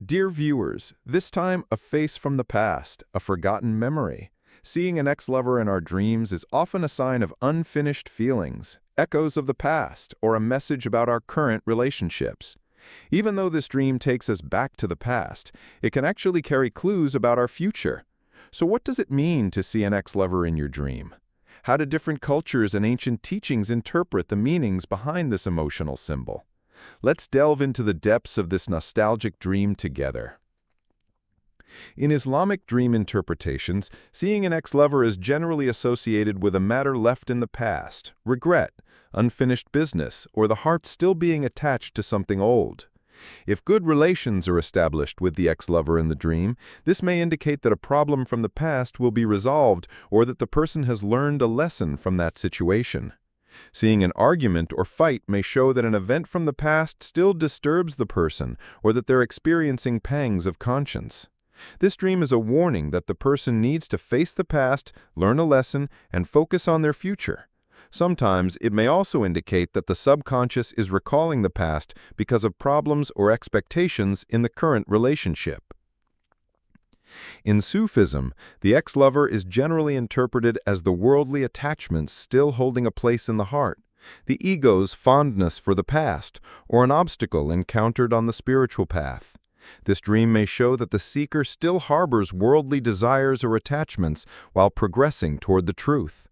Dear viewers, this time a face from the past, a forgotten memory. Seeing an ex-lover in our dreams is often a sign of unfinished feelings, echoes of the past, or a message about our current relationships. Even though this dream takes us back to the past, it can actually carry clues about our future. So what does it mean to see an ex-lover in your dream? How do different cultures and ancient teachings interpret the meanings behind this emotional symbol? Let's delve into the depths of this nostalgic dream together. In Islamic dream interpretations, seeing an ex-lover is generally associated with a matter left in the past, regret, unfinished business, or the heart still being attached to something old. If good relations are established with the ex-lover in the dream, this may indicate that a problem from the past will be resolved or that the person has learned a lesson from that situation. Seeing an argument or fight may show that an event from the past still disturbs the person or that they're experiencing pangs of conscience. This dream is a warning that the person needs to face the past, learn a lesson, and focus on their future. Sometimes it may also indicate that the subconscious is recalling the past because of problems or expectations in the current relationship. In Sufism, the ex-lover is generally interpreted as the worldly attachments still holding a place in the heart, the ego's fondness for the past, or an obstacle encountered on the spiritual path. This dream may show that the seeker still harbors worldly desires or attachments while progressing toward the truth.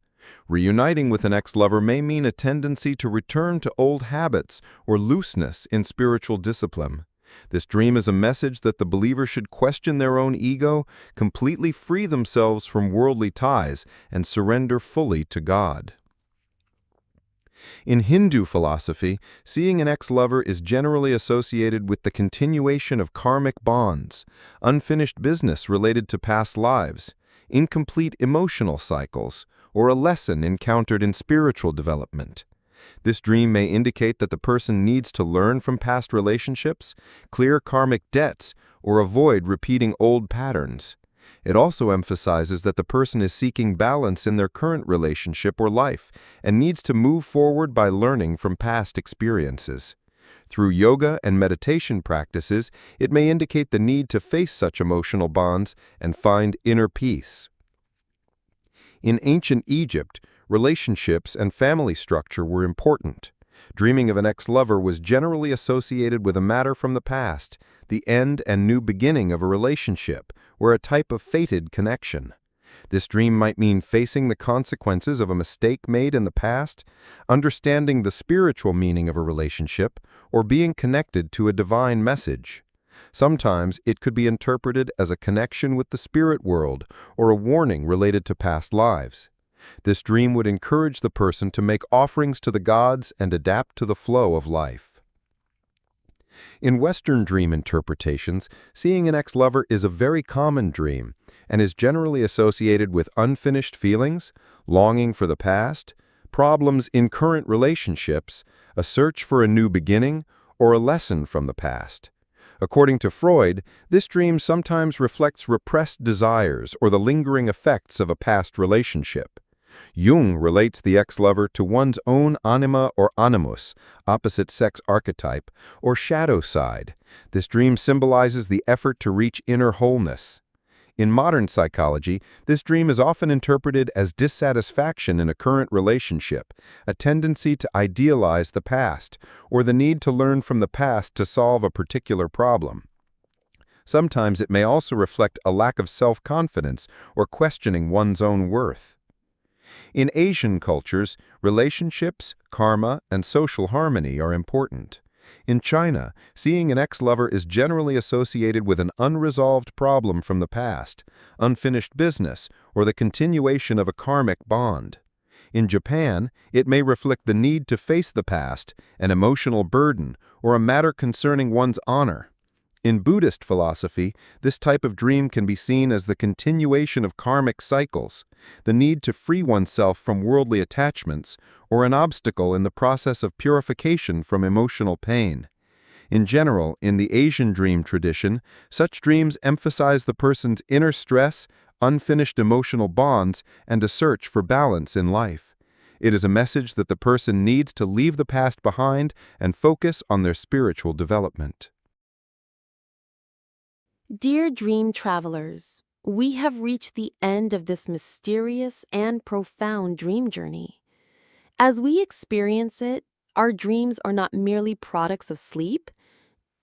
Reuniting with an ex-lover may mean a tendency to return to old habits or looseness in spiritual discipline. This dream is a message that the believer should question their own ego, completely free themselves from worldly ties, and surrender fully to God. In Hindu philosophy, seeing an ex-lover is generally associated with the continuation of karmic bonds, unfinished business related to past lives, incomplete emotional cycles, or a lesson encountered in spiritual development. This dream may indicate that the person needs to learn from past relationships, clear karmic debts, or avoid repeating old patterns. It also emphasizes that the person is seeking balance in their current relationship or life and needs to move forward by learning from past experiences. Through yoga and meditation practices, it may indicate the need to face such emotional bonds and find inner peace. In ancient Egypt, relationships and family structure were important. Dreaming of an ex-lover was generally associated with a matter from the past, the end and new beginning of a relationship, or a type of fated connection. This dream might mean facing the consequences of a mistake made in the past, understanding the spiritual meaning of a relationship, or being connected to a divine message. Sometimes it could be interpreted as a connection with the spirit world or a warning related to past lives. This dream would encourage the person to make offerings to the gods and adapt to the flow of life. In Western dream interpretations, seeing an ex-lover is a very common dream and is generally associated with unfinished feelings, longing for the past, problems in current relationships, a search for a new beginning, or a lesson from the past. According to Freud, this dream sometimes reflects repressed desires or the lingering effects of a past relationship. Jung relates the ex-lover to one's own anima or animus, opposite sex archetype, or shadow side. This dream symbolizes the effort to reach inner wholeness. In modern psychology, this dream is often interpreted as dissatisfaction in a current relationship, a tendency to idealize the past, or the need to learn from the past to solve a particular problem. Sometimes it may also reflect a lack of self-confidence or questioning one's own worth. In Asian cultures, relationships, karma, and social harmony are important. In China, seeing an ex-lover is generally associated with an unresolved problem from the past, unfinished business, or the continuation of a karmic bond. In Japan, it may reflect the need to face the past, an emotional burden, or a matter concerning one's honor. In Buddhist philosophy, this type of dream can be seen as the continuation of karmic cycles, the need to free oneself from worldly attachments, or an obstacle in the process of purification from emotional pain. In general, in the Asian dream tradition, such dreams emphasize the person's inner stress, unfinished emotional bonds, and a search for balance in life. It is a message that the person needs to leave the past behind and focus on their spiritual development. Dear dream travelers, we have reached the end of this mysterious and profound dream journey. As we experience it, our dreams are not merely products of sleep,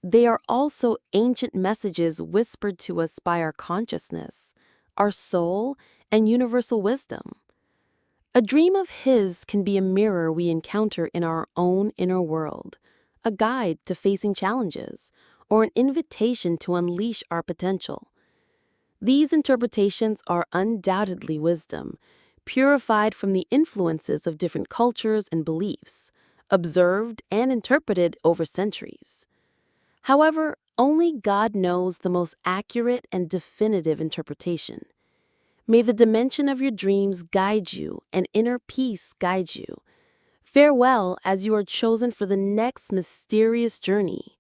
they are also ancient messages whispered to us by our consciousness, our soul, and universal wisdom. A dream of His can be a mirror we encounter in our own inner world, a guide to facing challenges, or an invitation to unleash our potential. These interpretations are undoubtedly wisdom, purified from the influences of different cultures and beliefs, observed and interpreted over centuries. However, only God knows the most accurate and definitive interpretation. May the dimension of your dreams guide you and inner peace guide you. Farewell as you are chosen for the next mysterious journey.